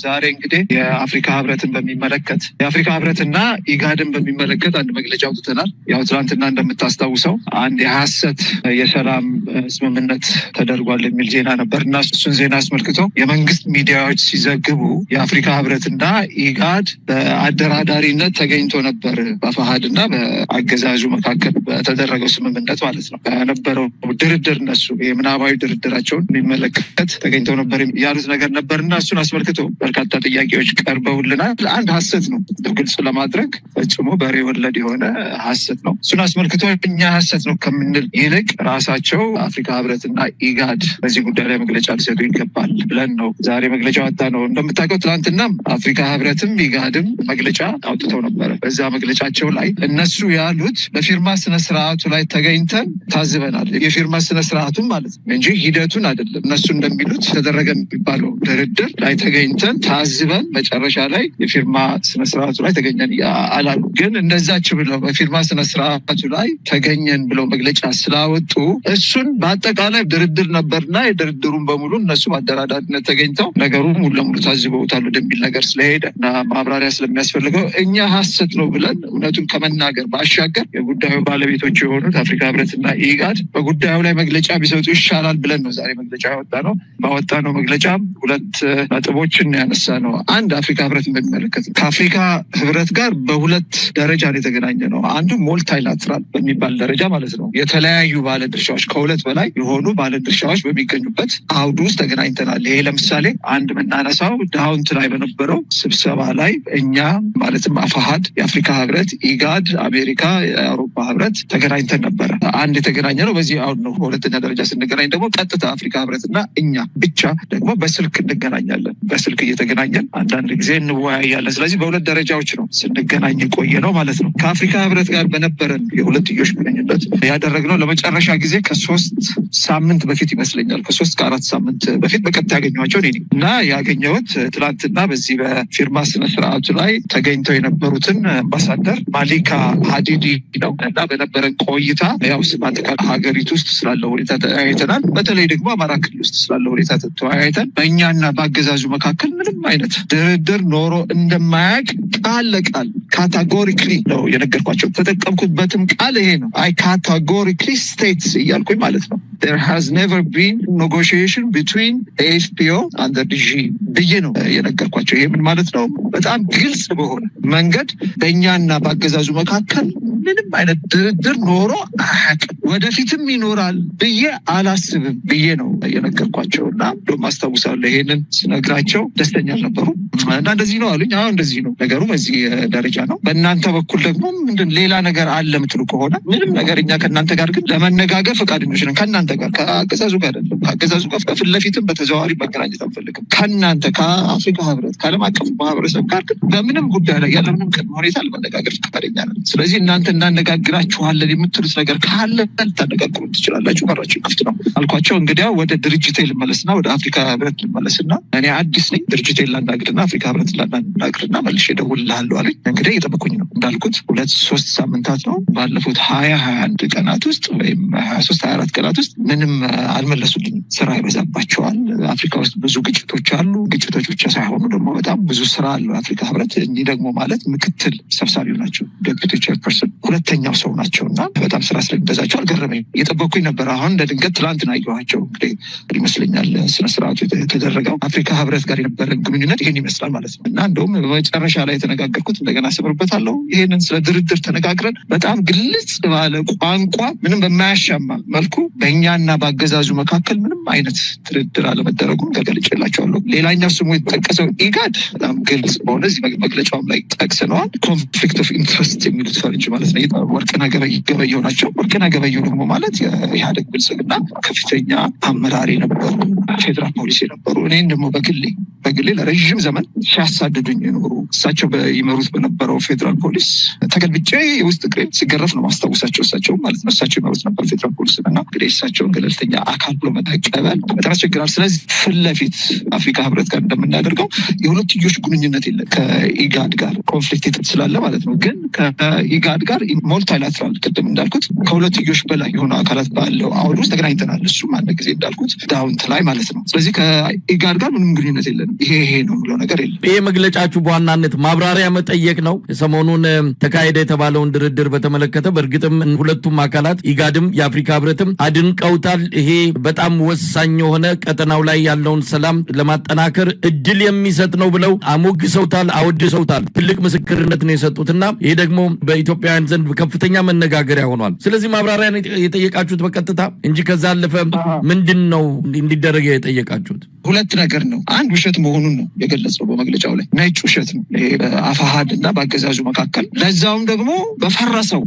ዛሬ እንግዲህ የአፍሪካ ህብረትን በሚመለከት የአፍሪካ ህብረትና ኢጋድን በሚመለከት አንድ መግለጫ አውጥተናል። ያው ትናንትና እንደምታስታውሰው አንድ የሐሰት የሰላም ስምምነት ተደርጓል የሚል ዜና ነበር እና እሱን ዜና አስመልክቶ የመንግስት ሚዲያዎች ሲዘግቡ የአፍሪካ ህብረትና ኢጋድ በአደራዳሪነት ተገኝቶ ነበር በአፋሃድ እና በአገዛዙ መካከል በተደረገው ስምምነት ማለት ነው። በነበረው ድርድር እነሱ የምናባዊ ድርድራቸውን የሚመለከት ተገኝተው ነበር ያሉት ነገር ነበርና እሱን አስመልክቶ በርካታ ጥያቄዎች ቀርበውልናል። አንድ ሐሰት ነው ግልጽ ለማድረግ ፈጽሞ በሬ ወለድ የሆነ ሐሰት ነው። እሱን አስመልክቶ እኛ ሐሰት ነው ከምንል ይልቅ ራሳቸው አፍሪካ ህብረትና ኢጋድ በዚህ ጉዳይ ላይ መግለጫ ሊሰጡ ይገባል ብለን ነው ዛሬ መግለጫ ወጣ ነው። እንደምታውቀው ትናንትና አፍሪካ ህብረትም ኢጋድም መግለጫ አውጥተው ነበረ። በዛ መግለጫቸው ላይ እነሱ ያሉት በፊርማ ስነስርዓቱ ላይ ተገኝተን ታዝበናል። የፊርማ ስነስርዓቱን ማለት ነው እንጂ ሂደቱን አይደለም። እነሱ እንደሚሉት ተደረገ የሚባለው ድርድር ላይ ተገኝተን ታዝበን መጨረሻ ላይ የፊርማ ስነስርዓቱ ላይ ተገኘን አላሉ። ግን እንደዛች ብለው በፊርማ ስነስርዓቱ ላይ ተገኘን ብለው መግለጫ ስላወጡ እሱን በአጠቃላይ ድርድር ነበርና የድርድሩን በሙሉ እነሱ በአደራዳሪነት ተገኝተው ነገሩ ሙሉ ለሙሉ ታዝበውታል ወደሚል ነገር ስለሄደ እና ማብራሪያ ስለሚያስፈልገው እኛ ሐሰት ነው ብለን እውነቱን ከመናገር ባሻገር የጉዳዩ ባለቤቶች የሆኑት አፍሪካ ህብረትና ኢጋድ በጉዳዩ ላይ መግለጫ ቢሰጡ ይሻላል ብለን ነው ዛሬ መግለጫ ያወጣ ነው። ባወጣ ነው መግለጫ ሁለት ነጥቦችን ያነሳ ነው። አንድ አፍሪካ ህብረትን በሚመለከት ከአፍሪካ ህብረት ጋር በሁለት ደረጃ ነው የተገናኘ ነው። አንዱ ሞልታይላትራል በሚባል ደረጃ ማለት ነው። የተለያዩ ባለድርሻዎች ከሁለት በላይ የሆኑ ባለድርሻዎች በሚገኙበት አውዱ ውስጥ ተገናኝተናል። ይሄ ለምሳሌ አንድ የምናነሳው ዳውንት ላይ በነበረው ስብሰባ ላይ እኛ ማለትም አፋሃድ፣ የአፍሪካ ህብረት፣ ኢጋድ፣ አሜሪካ፣ የአውሮፓ ህብረት ተገናኝተን ነበረ። አንድ የተገናኘ ነው በዚህ አውድ ነው። በሁለተኛ ደረጃ ስንገናኝ ደግሞ ቀጥታ አፍሪካ ህብረትና እኛ ብቻ ደግሞ በስልክ እንገናኛለን። በስልክ እየተገናኘን አንዳንድ ጊዜ እንወያያለን። ስለዚህ በሁለት ደረጃዎች ነው ስንገናኝ ቆየ ነው ማለት ነው። ከአፍሪካ ህብረት ጋር በነበረን የሁለትዮሽ ግንኙነት ያደረግነው ለመጨረሻ ጊዜ ከ3 ሳምንት በፊት ይመስለኛል። ከ3 ከ4 ሳምንት በፊት በቀጥታ ያገኘኋቸው እኔ ነኝ እና ያገኘሁት ትላንትና በዚህ በፊርማ ስነስርዓቱ ላይ ተገኝተው የነበሩትን አምባሳደር ማሊካ ሀዲዲ ነው እና በነበረን ቆይታ ያው በአጠቃላይ ሀገሪቱ ውስጥ ስላለው ሁኔታ ተወያይተናል። በተለይ ደግሞ አማራ ክልል ውስጥ ስላለው ሁኔታ ተወያይተን በእኛና በአገዛዙ መካከል ምንም አይነት ድርድር ኖሮ እንደማያውቅ ቃል ለቃል ካታጎሪክሊ ነው የነገርኳቸው። ተጠቀምኩበትም ቃል ይሄ ነው። አይ ካታጎሪክሊ ስቴትስ እያልኩኝ ማለት ነው there has never been negotiation between AFPO and the regime ብዬ ነው የነገርኳቸው። ይሄ ምን ማለት ነው? በጣም ግልጽ በሆነ መንገድ በእኛና በአገዛዙ መካከል ምንም አይነት ድርድር ኖሮ አያውቅም፣ ወደፊትም ይኖራል ብዬ አላስብም ብዬ ነው የነገርኳቸው እና እንደውም አስታውሳለሁ ይሄንን ስነግራቸው ደስተኛ አልነበሩ እና እንደዚህ ነው አሉኝ። አዎ እንደዚህ ነው ነገሩ፣ በዚህ ደረጃ ነው። በእናንተ በኩል ደግሞ ምንድን ሌላ ነገር አለ ምትሉ ከሆነ ምንም ነገር እኛ ከእናንተ ጋር ግን ለመነጋገር ፈቃደኞች ነን። ከእናንተ ጋር ከአገዛዙ ጋር አይደለም። ከአገዛዙ ጋር ከፊት ለፊትም በተዘዋዋሪ መገናኘት አንፈልግም። ከእናንተ ከአፍሪካ ህብረት ከዓለም አቀፍ ማህበረሰብ ጋር ግን በምንም ጉዳይ ላይ ያለምንም ቅድመ ሁኔታ ለመነጋገር ፈቃደኛ ነን። ስለዚህ እናንተ እናነጋግራችኋለን የምትሉት ነገር ካለ ልታነጋግሩ ትችላላችሁ፣ በራችሁ ክፍት ነው አልኳቸው። እንግዲያ ወደ ድርጅቴ ልመለስና ወደ አፍሪካ ህብረት ልመለስና እኔ አዲስ ነኝ፣ ድርጅቴ ላናግርና አፍሪካ ህብረት ላናግርና መልሼ እደውልልሃለሁ አለኝ። እንግዲህ እየጠበኩኝ ነው እንዳልኩት 2-3 ሳምንታት ነው። ባለፉት 21 ቀናት ውስጥ ወይም 23-24 ቀናት ውስጥ ምንም አልመለሱልኝም። ስራ ይበዛባቸዋል። አፍሪካ ውስጥ ብዙ ግጭቶች አሉ። ግጭቶች ብቻ ሳይሆኑ ደግሞ በጣም ብዙ ስራ አለው አፍሪካ ህብረት። እኚህ ደግሞ ማለት ምክትል ሰብሳቢው ናቸው፣ ዴፑቲ ቼርፐርሰን ሁለተኛው ሰው ናቸው እና በጣም ስራ ስለሚበዛቸው አልገረመኝ። እየጠበኩኝ ነበር። አሁን እንደ ድንገት ትላንትና አየኋቸው። እንግዲህ ይመስለኛል ስነስርዓቱ የተደረገው አፍሪካ ህብረት ጋር የነበረን ግንኙነት ይሄን ይመስላል ማለት ነው እና እንደውም በመጨረሻ ላይ የተነጋገርኩት እንደገና አስምርበታለሁ። ይሄንን ስለ ድርድር ተነጋግረን በጣም ግልጽ ባለ ቋንቋ ምንም በማያሻማ መልኩ በእኛና በአገዛዙ መካከል ምንም አይነት ድርድር አለመደረጉን ገልጬላቸዋለሁ። ሌላኛው ስሙ የተጠቀሰው ኢጋድ በጣም ግልጽ በሆነ እዚህ መግለጫውም ላይ ጠቅሰነዋል። ኮንፍሊክት ኦፍ ኢንትረስት የሚሉት ፈረንጅ ማለት ነው። ወርቅነህ ገበየሁ ናቸው። ወርቅነህ ገበየሁ ደግሞ ማለት የኢህአዴግ ብልጽግና ከፍተኛ አመራር የነበሩ ፌዴራል ፖሊስ የነበሩ እኔን ደግሞ በግሌ ለረዥም ዘመን ሲያሳድዱኝ የኖሩ እሳቸው ይመሩት በነበረው ፌዴራል ፖሊስ ተገልብጬ የውስጥ እግሬ ሲገረፍ ነው ማስታወሳቸው። እሳቸው ማለት ነው እሳቸው ይመሩት ነበር ፌዴራል ፖሊስ እና እንግዲህ እሳቸውን ገለልተኛ አካል ብሎ መቀበል በጣም ያስቸግራል። ስለዚህ ፊት ለፊት አፍሪካ ህብረት ጋር እንደምናደርገው የሁለትዮሽ ግንኙነት የለም። ከኢጋድ ጋር ኮንፍሊክት ስላለ ማለት ነው። ግን ከኢጋድ ጋር ሞልታይላትራል ቅድም እንዳልኩት ከሁለትዮሽ በላይ የሆኑ አካላት ባለው አውድ ውስጥ ተገናኝተናል። እሱም አንድ ጊዜ እንዳልኩት ዳውንት ላይ ማለት ነው። ስለዚህ ከኢጋድ ጋር ምንም ግንኙነት የለንም። ይሄ ነው ብሎ ነገር የለም። ይሄ መግለጫችሁ በዋናነት ማብራሪያ መጠየቅ ነው። ሰሞኑን ተካሄደ የተባለውን ድርድር በተመለከተ በእርግጥም ሁለቱም አካላት ኢጋድም የአፍሪካ ህብረትም አድንቀውታል። ይሄ በጣም ወሳኝ የሆነ ቀጠናው ላይ ያለውን ሰላም ለማጠናከር እድል የሚሰጥ ነው ብለው አሞግሰውታል፣ አወድሰውታል። ትልቅ ምስክርነት ነው የሰጡትና ይሄ ደግሞ በኢትዮጵያውያን ዘንድ ከፍተኛ መነጋገሪያ ሆኗል። ስለዚህ ማብራሪያ የጠየቃችሁት በቀጥታ እንጂ ከዛ አለፈ ምንድን ነው እንዲደረግ የጠየቃችሁት? ሁለት ነገር ነው። አንድ ውሸት መሆኑን ነው የገለጸው በመግለጫው ላይ። ነጭ ውሸት ነው ይሄ በአፋሃድ እና በአገዛዙ መካከል፣ ለዛውም ደግሞ በፈረሰው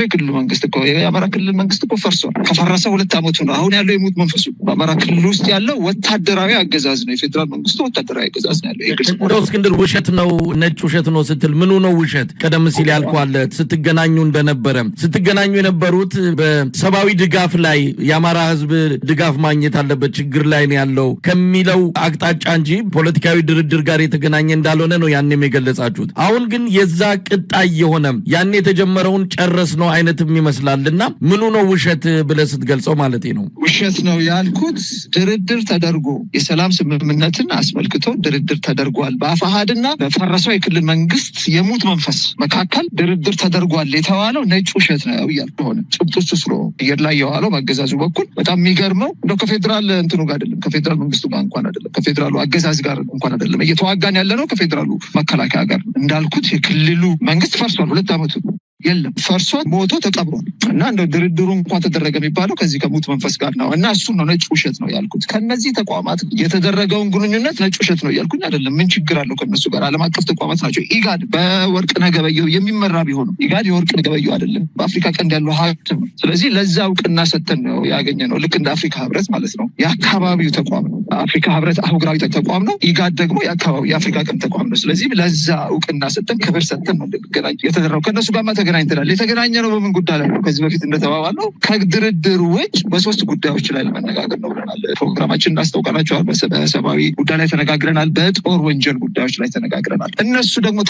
የክልሉ መንግስት እኮ የአማራ ክልል መንግስት እኮ ፈርሷል። ከፈረሰ 2 ዓመቱ ነው። አሁን ያለው የሙት መንፈሱ በአማራ ክልል ውስጥ ያለው ወታደራዊ አገዛዝ ነው። የፌዴራል መንግስቱ ወታደራዊ አገዛዝ ነው ያለው። እስክንድር ውሸት ነው ነጭ ውሸት ነው ስትል ምኑ ነው ውሸት? ቀደም ሲል ያልኳለ ስትገናኙ እንደነበረ ስትገናኙ የነበሩት በሰብአዊ ድጋፍ ላይ የአማራ ህዝብ ድጋፍ ማግኘት አለበት ችግር ላይ ነው ያለው ከሚለው አቅጣጫ እንጂ ፖለቲካዊ ድርድር ጋር የተገናኘ እንዳልሆነ ነው ያኔም የገለጻችሁት። አሁን ግን የዛ ቅጣይ የሆነ ያኔ የተጀመረውን ጨረስ ነው አይነትም ይመስላልና ምኑ ነው ውሸት ብለህ ስትገልጸው ማለት ነው? ውሸት ነው ያልኩት ድርድር ተደርጎ የሰላም ስምምነትን አስመልክቶ ድርድር ተደርጓል። በአፋሃድና በፈረሰው የክልል መንግስት የሙት መንፈስ መካከል ድርድር ተደርጓል የተባለው ነጭ ውሸት ነው እያልኩ ሆነ ጭብጦቹ ስለ አየር ላይ የዋለው በአገዛዙ በኩል በጣም የሚገርመው እንደው ከፌዴራል እንትኑ ጋር አይደለም፣ ከፌዴራል መንግስቱ ጋር እንኳን አይደለም፣ ከፌዴራሉ አገዛዝ ጋር እንኳን አይደለም እየተዋጋን ያለ ነው ከፌዴራሉ መከላከያ ጋር። እንዳልኩት የክልሉ መንግስት ፈርሷል። 2 ዓመቱ የለም ፈርሷል፣ ሞቶ ተቀብሯል። እና እንደው ድርድሩ እንኳን ተደረገ የሚባለው ከዚህ ከሙት መንፈስ ጋር ነው። እና እሱ ነው ነጭ ውሸት ነው ያልኩት። ከነዚህ ተቋማት የተደረገው ግንኙነት ነጭ ውሸት ነው ያልኩኝ አይደለም። ምን ችግር አለው ከነሱ ጋር? ዓለም አቀፍ ተቋማት ናቸው። ኢጋድ በወርቅነህ ገበየሁ የሚመራ ቢሆንም ኢጋድ የወርቅነህ ገበየሁ አይደለም፣ በአፍሪካ ቀንድ ያለው ሀብት ነው። ስለዚህ ለዛ እውቅና ሰጥተን ነው ያገኘ ነው። ልክ እንደ አፍሪካ ህብረት ማለት ነው። የአካባቢው ተቋም ነው። አፍሪካ ህብረት አህጉራዊ ተቋም ነው። ኢጋድ ደግሞ የአካባቢ የአፍሪካ ቀንድ ተቋም ነው። ስለዚህ ለዛ እውቅና ሰጥተን ክብር ሰጥተን ነው እንደገናኝ የተደረገው። ከነሱ ጋር ተገናኝተናል። የተገናኘ ነው በምን ጉዳይ ላይ ነው? ከዚህ በፊት እንደተባባለው ከድርድር ውጭ በ3 ጉዳዮች ላይ ለመነጋገር ነው ብለናል። ፕሮግራማችን እናስታውቀናቸዋል። በሰብአዊ ጉዳይ ላይ ተነጋግረናል። በጦር ወንጀል ጉዳዮች ላይ ተነጋግረናል። እነሱ ደግሞ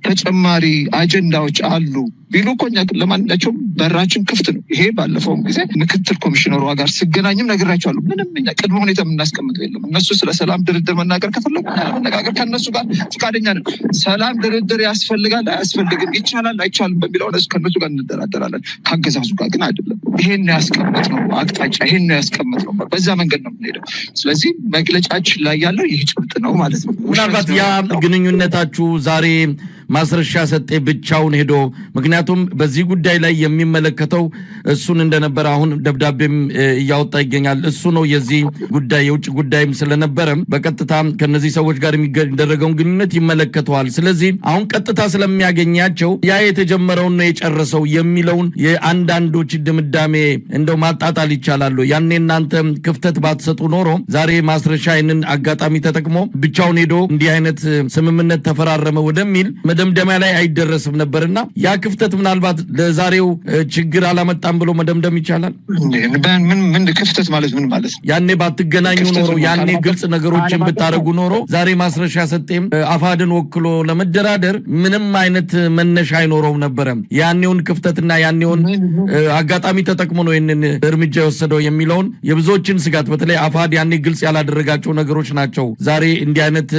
ተጨማሪ አጀንዳዎች አሉ ቢሉ እኮ እኛ ለማንኛቸውም በራችን ክፍት ነው። ይሄ ባለፈውም ጊዜ ምክትል ኮሚሽነሩ ጋር ስገናኝም ነግራቸዋለሁ። ምንም እኛ ቅድመ ሁኔታ የምናስቀምጠው የለም። እነሱ ስለ ሰላም ድርድር መናገር ከፈለጉ መነጋገር ከእነሱ ጋር ፈቃደኛ ነን። ሰላም ድርድር ያስፈልጋል አያስፈልግም፣ ይቻላል አይቻልም በሚለው ከእነሱ ጋር እንደራደራለን። ከአገዛዙ ጋር ግን አይደለም። ይሄን ያስቀምጥ ነው አቅጣጫ፣ ይሄን ያስቀምጥ ነው። በዛ መንገድ ነው የምንሄደው። ስለዚህ መግለጫችን ላይ ያለው ይህ ጭብጥ ነው ማለት ነው። ምናልባት ያ ግንኙነታችሁ ዛሬ ማስረሻ ሰጤ ብቻውን ሄዶ ምክንያቱም በዚህ ጉዳይ ላይ የሚመለከተው እሱን እንደነበረ አሁን ደብዳቤም እያወጣ ይገኛል። እሱ ነው የዚህ ጉዳይ የውጭ ጉዳይም ስለነበረ በቀጥታ ከነዚህ ሰዎች ጋር የሚደረገውን ግንኙነት ይመለከተዋል። ስለዚህ አሁን ቀጥታ ስለሚያገኛቸው ያ የተጀመረውን ነው የጨረሰው የሚለውን የአንዳንዶች ድምዳሜ እንደው ማጣጣል ይቻላል። ያኔ እናንተ ክፍተት ባትሰጡ ኖሮ ዛሬ ማስረሻ ይህንን አጋጣሚ ተጠቅሞ ብቻውን ሄዶ እንዲህ አይነት ስምምነት ተፈራረመ ወደሚል መደምደሚያ ላይ አይደረስም ነበርና ያ ክፍተት ምናልባት ለዛሬው ችግር አላመጣም ብሎ መደምደም ይቻላል። ምን ክፍተት ማለት ምን ማለት? ያኔ ባትገናኙ ኖሮ ያኔ ግልጽ ነገሮችን ብታረጉ ኖሮ ዛሬ ማስረሻ ሰጤም አፋድን ወክሎ ለመደራደር ምንም አይነት መነሻ አይኖረውም ነበረ። ያኔውን ክፍተትና ያኔውን አጋጣሚ ተጠቅሞ ነው ይህንን እርምጃ የወሰደው የሚለውን የብዙዎችን ስጋት በተለይ አፋድ ያኔ ግልጽ ያላደረጋቸው ነገሮች ናቸው ዛሬ እንዲህ አይነት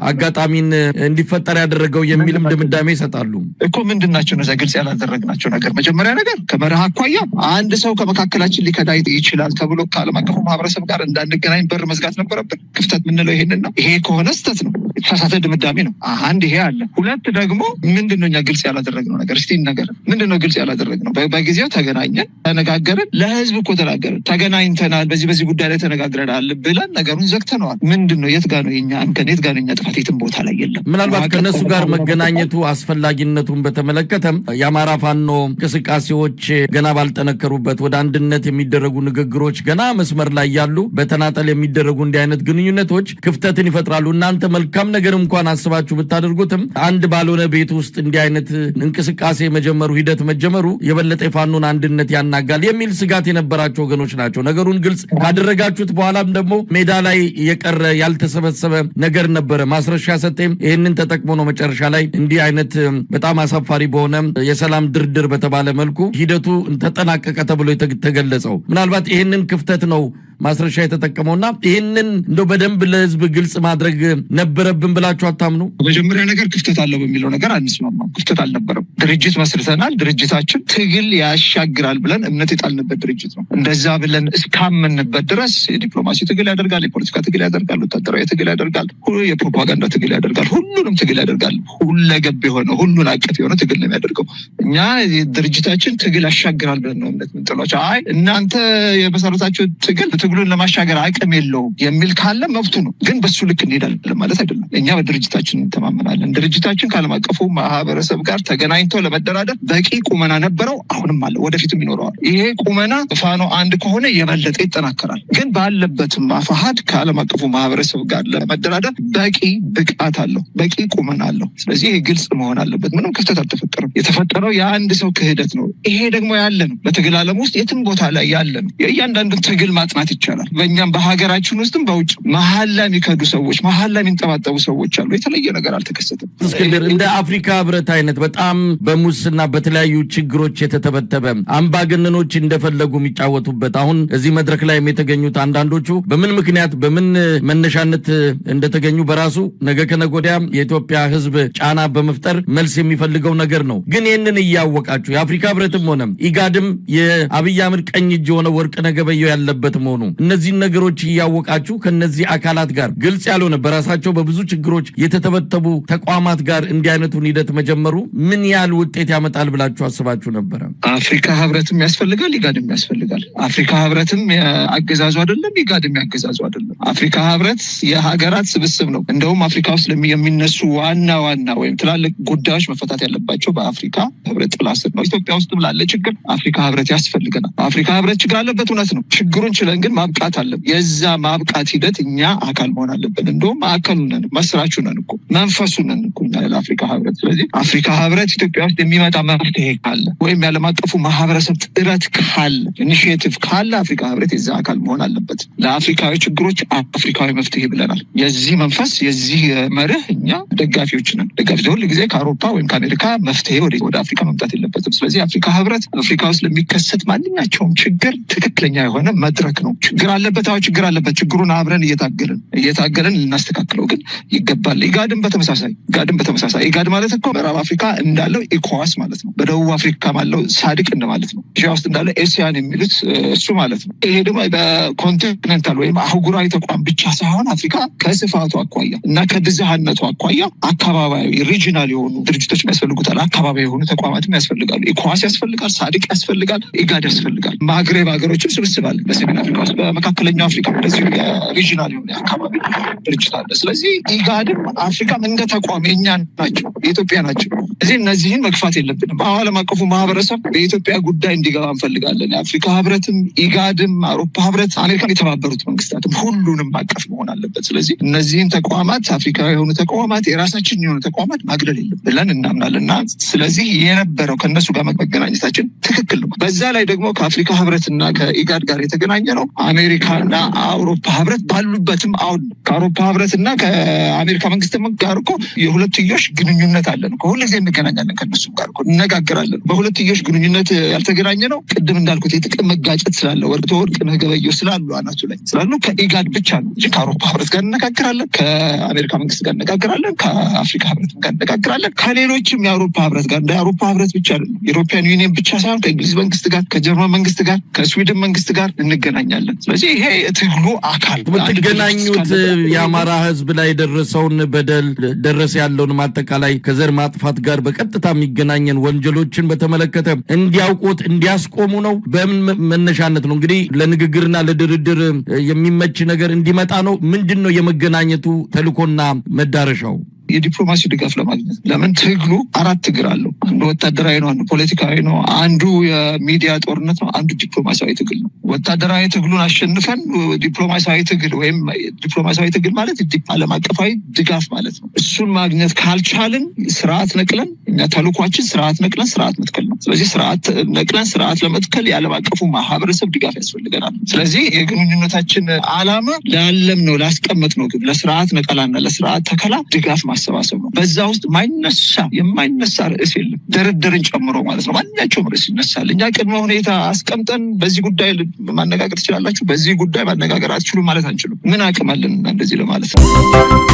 አጋጣሚን እንዲፈጠር ያደረገው የሚልም ድምዳሜ ይሰጣሉ እኮ። ምንድን ናቸው እነዚያ ግልጽ ያላደረግናቸው ነገር? መጀመሪያ ነገር ከመርህ አኳያ አንድ ሰው ከመካከላችን ሊከዳ ይችላል ተብሎ ከዓለም አቀፉ ማህበረሰብ ጋር እንዳንገናኝ በር መዝጋት ነበረብን። ክፍተት የምንለው ይሄንን ነው። ይሄ ከሆነ ስህተት ነው፣ የተሳሳተ ድምዳሜ ነው። አንድ ይሄ አለ። ሁለት ደግሞ ምንድነው እኛ ግልጽ ያላደረግነው ነገር? እስቲ ነገር ምንድነው ግልጽ ያላደረግነው? በጊዜው ተገናኘን፣ ተነጋገርን፣ ለህዝብ እኮ ተናገርን፣ ተገናኝተናል፣ በዚህ ጉዳይ ላይ ተነጋግረናል ብለን ነገሩን ዘግተነዋል። ምንድነው የት ጋር ነው የኛ እንከን? የት ጋር ነው የኛ ጥፋት? የትም ቦታ ላይ የለም። ምናልባት ከነሱ ጋር መገናኘቱ አስፈላጊነቱን በተመለከተም የአማራ ፋኖ እንቅስቃሴዎች ገና ባልጠነከሩበት ወደ አንድነት የሚደረጉ ንግግሮች ገና መስመር ላይ ያሉ በተናጠል የሚደረጉ እንዲህ አይነት ግንኙነቶች ክፍተትን ይፈጥራሉ። እናንተ መልካም ነገር እንኳን አስባችሁ ብታደርጉትም አንድ ባልሆነ ቤት ውስጥ እንዲህ አይነት እንቅስቃሴ ሂደት መጀመሩ የበለጠ የፋኖን አንድነት ያናጋል የሚል ስጋት የነበራቸው ወገኖች ናቸው። ነገሩን ግልጽ ካደረጋችሁት በኋላም ደግሞ ሜዳ ላይ የቀረ ያልተሰበሰበ ነገር ነበረ። ማስረሻ ሰጤም ይህንን ተጠቅሞ ነው መጨረሻ ላይ እንዲህ አይነት በጣም አሳፋሪ በሆነ የሰላም ድርድር በተባለ መልኩ ሂደቱ ተጠናቀቀ ተብሎ የተገለጸው። ምናልባት ይህንን ክፍተት ነው ማስረሻ የተጠቀመውና ይህንን እንደው በደንብ ለህዝብ ግልጽ ማድረግ ነበረብን ብላችሁ አታምኑ? በመጀመሪያ ነገር ክፍተት አለው በሚለው ነገር አንስማማም። ክፍተት አልነበረም። ድርጅት መስርተናል። ድርጅታችን ትግል ያሻግራል ብለን እምነት የጣልንበት ድርጅት ነው። እንደዛ ብለን እስካመንበት ድረስ የዲፕሎማሲ ትግል ያደርጋል፣ የፖለቲካ ትግል ያደርጋል፣ ወታደራዊ ትግል ያደርጋል፣ የፕሮፓጋንዳ ትግል ያደርጋል፣ ሁሉንም ትግል ያደርጋል። ሁለገብ የሆነ ሁሉን አቀፍ የሆነ ትግል ነው የሚያደርገው። እኛ ድርጅታችን ትግል ያሻግራል ብለን ነው እምነት ምንጥሏቸው። አይ እናንተ የመሰረታችሁ ትግሉን ለማሻገር አቅም የለውም የሚል ካለ መብቱ ነው። ግን በሱ ልክ እንሄዳለን ማለት አይደለም። እኛ በድርጅታችን እንተማመናለን። ድርጅታችን ከዓለም አቀፉ ማህበረሰብ ጋር ተገናኝቶ ለመደራደር በቂ ቁመና ነበረው፣ አሁንም አለ፣ ወደፊትም ይኖረዋል። ይሄ ቁመና ፋኖ አንድ ከሆነ የበለጠ ይጠናከራል። ግን ባለበትም አፋሃድ ከዓለም አቀፉ ማህበረሰብ ጋር ለመደራደር በቂ ብቃት አለው፣ በቂ ቁመና አለው። ስለዚህ ይሄ ግልጽ መሆን አለበት። ምንም ክፍተት አልተፈጠረም። የተፈጠረው የአንድ ሰው ክህደት ነው። ይሄ ደግሞ ያለ ነው፣ በትግል ዓለም ውስጥ የትም ቦታ ላይ ያለ ነው። የእያንዳንዱን ትግል ማጥናት ይቻላል። በእኛም በሀገራችን ውስጥም በውጭ መሀል ላይ የሚከዱ ሰዎች፣ መሀል ላይ የሚንጠባጠቡ ሰዎች አሉ። የተለየ ነገር አልተከሰተም። እስክንድር፣ እንደ አፍሪካ ህብረት አይነት በጣም በሙስና በተለያዩ ችግሮች የተተበተበ አምባገነኖች እንደፈለጉ የሚጫወቱበት አሁን እዚህ መድረክ ላይ የተገኙት አንዳንዶቹ በምን ምክንያት በምን መነሻነት እንደተገኙ በራሱ ነገ ከነገ ወዲያ የኢትዮጵያ ህዝብ ጫና በመፍጠር መልስ የሚፈልገው ነገር ነው። ግን ይህንን እያወቃችሁ የአፍሪካ ህብረትም ሆነ ኢጋድም የአብይ አህመድ ቀኝ እጅ የሆነ ወርቅነህ ገበየሁ ያለበት መሆኑ እነዚህን ነገሮች እያወቃችሁ ከነዚህ አካላት ጋር ግልጽ ያልሆነ በራሳቸው በብዙ ችግሮች የተተበተቡ ተቋማት ጋር እንዲህ አይነቱን ሂደት መጀመሩ ምን ያህል ውጤት ያመጣል ብላችሁ አስባችሁ ነበረ? አፍሪካ ህብረትም ያስፈልጋል፣ ኢጋድም ያስፈልጋል። አፍሪካ ህብረትም አገዛዙ አይደለም፣ ኢጋድም ያገዛዙ አይደለም። አፍሪካ ህብረት የሀገራት ስብስብ ነው። እንደውም አፍሪካ ውስጥ የሚነሱ ዋና ወይም ትላልቅ ጉዳዮች መፈታት ያለባቸው በአፍሪካ ህብረት ጥላ ስር ነው። ኢትዮጵያ ውስጥም ላለ ችግር አፍሪካ ህብረት ያስፈልገናል። አፍሪካ ህብረት ችግር አለበት፣ እውነት ነው። ችግሩን ችለን ግን ማብቃት አለብን። የዛ ማብቃት ሂደት እኛ አካል መሆን አለብን። እንደውም አካሉ ነን፣ መስራቹ ነን እኮ፣ መንፈሱ ነን እኮ ለአፍሪካ ህብረት። ስለዚህ አፍሪካ ህብረት ኢትዮጵያ ውስጥ የሚመጣ መፍትሄ ካለ ወይም ያለም አቀፉ ማህበረሰብ ጥረት ካለ ኢኒሺዬቲቭ ካለ አፍሪካ ህብረት የዛ አካል መሆን አለበት። ለአፍሪካዊ ችግሮች አፍሪካዊ መፍትሄ ብለናል። የዚህ መንፈስ የዚህ መርህ እኛ ደጋፊዎች ነን። ደጋፊ ሁሉ ጊዜ ከአውሮፓ ወይም ከአሜሪካ መፍትሄ ወደ አፍሪካ መምጣት የለበትም። ስለዚህ አፍሪካ ህብረት አፍሪካ ውስጥ ለሚከሰት ማንኛቸውም ችግር ትክክለኛ የሆነ መድረክ ነው። ችግር አለበት፣ አዎ ችግር አለበት። ችግሩን አብረን እየታገልን ልናስተካክለው ግን ይገባል። ኢጋድም በተመሳሳይ ኢጋድ ማለት እኮ ምዕራብ አፍሪካ እንዳለው ኢኮዋስ ማለት ነው። በደቡብ አፍሪካ ማለው ሳድቅ እንደማለት ነው። ኤዥያ ውስጥ እንዳለው ኤሲያን የሚሉት እሱ ማለት ነው። ይሄ ደግሞ በኮንቲኔንታል ወይም አህጉራዊ ተቋም ብቻ ሳይሆን አፍሪካ ከስፋቱ አኳያ እና ከብዝሃነቱ አኳያ አካባቢያዊ ሪጂናል የሆኑ ድርጅቶች ያስፈልጉታል። አካባቢያዊ የሆኑ ተቋማትም ያስፈልጋሉ። ኢኮዋስ ያስፈልጋል፣ ሳድቅ ያስፈልጋል፣ ኢጋድ ያስፈልጋል። ማግሬብ ሀገሮችም ስብስብ አለ። በሰሜን አፍሪካ ውስጥ፣ በመካከለኛው አፍሪካ እንደዚሁ ሪጂናል የሆነ አካባቢ ድርጅት አለ። ስለዚህ ኢጋድም አፍሪካም እንደ ተቋም የኛ ናቸው፣ የኢትዮጵያ ናቸው። እነዚህን መግፋት የለብንም። ዓለም አቀፉ ማህበረሰብ በኢትዮጵያ ጉዳይ እንዲገባ እንፈልጋለን። የአፍሪካ ህብረትም፣ ኢጋድም፣ አውሮፓ ህብረት፣ አሜሪካን፣ የተባበሩት መንግስታትም ሁሉንም አቀፍ መሆን አለበት። ስለዚህ እነዚህን ተቋማት አፍሪካዊ የሆኑ ተቋማት የራሳችን የሆኑ ተቋማት ማግለል የለም ብለን እናምናለን እና ስለዚህ የነበረው ከእነሱ ጋር መገናኘታችን ትክክል ነው። በዛ ላይ ደግሞ ከአፍሪካ ህብረትና ከኢጋድ ጋር የተገናኘ ነው አሜሪካና አውሮፓ ህብረት ባሉበትም አሁን ከአውሮፓ ህብረትና ከአሜሪካ መንግስት ጋር እኮ የሁለትዮሽ ግንኙነት አለን። ሁሉ ጊዜ እንገናኛለን፣ ከነሱ ጋር እነጋገራለን። በሁለትዮሽ ግንኙነት ያልተገናኘ ነው ቅድም እንዳልኩት የጥቅም መጋጨት ስላለ ወርቅነህ ገበየሁ ስላሉ አናቱ ላይ ስላሉ ከኢጋድ ብቻ ነው እንጂ ከአውሮፓ ህብረት ጋር እነጋገራለን፣ ከአሜሪካ መንግስት ጋር እነጋገራለን፣ ከአፍሪካ ህብረት ጋር እነጋገራለን፣ ከሌሎችም የአውሮፓ ህብረት ጋር እንደ አውሮፓ ህብረት ብቻ አይደለም፣ ዩሮፒያን ዩኒየን ብቻ ሳይሆን ከእንግሊዝ መንግስት ጋር፣ ከጀርመን መንግስት ጋር፣ ከስዊድን መንግስት ጋር እንገናኛለን። ስለዚህ ይሄ የትግሉ አካል የምትገናኙት የአማራ ህዝብ ላይ የደረሰውን በደል ደረሰ ያለውን አጠቃላይ ከዘር ማጥፋት ጋር በቀጥታ የሚገናኘን ወንጀሎችን በተመለከተ እንዲያውቁት እንዲያስቆሙ ነው። በምን መነሻነት ነው እንግዲህ ለንግግርና ለድርድር የሚመች ነገር እንዲመጣ ነው? ምንድን ነው የመገናኘቱ ተልእኮና መዳረሻው? የዲፕሎማሲ ድጋፍ ለማግኘት ለምን ትግሉ አራት እግር አለው። አንዱ ወታደራዊ ነው፣ አንዱ ፖለቲካዊ ነው፣ አንዱ የሚዲያ ጦርነት ነው፣ አንዱ ዲፕሎማሲያዊ ትግል ነው። ወታደራዊ ትግሉን አሸንፈን ዲፕሎማሲያዊ ትግል ወይም ዲፕሎማሲያዊ ትግል ማለት ዓለም አቀፋዊ ድጋፍ ማለት ነው። እሱን ማግኘት ካልቻልን ስርዓት ነቅለን እኛ ተልኳችን ስርዓት ነቅለን ስርዓት መትከል ነው። ስለዚህ ስርዓት ነቅለን ስርዓት ለመትከል የዓለም አቀፉ ማህበረሰብ ድጋፍ ያስፈልገናል። ስለዚህ የግንኙነታችን ዓላማ ላለም ነው ላስቀመጥ ነው ግብ ለስርዓት ነቀላና ለስርዓት ተከላ ድጋፍ ማሰባሰብ ነው። በዛ ውስጥ የማይነሳ ርዕስ የለም፣ ድርድርን ጨምሮ ማለት ነው። ማንኛቸውም ርዕስ ይነሳል። እኛ ቅድመ ሁኔታ አስቀምጠን በዚህ ጉዳይ ማነጋገር ትችላላችሁ፣ በዚህ ጉዳይ ማነጋገር አትችሉም ማለት አንችሉም። ምን አቅም አለን እንደዚህ ለማለት ነው?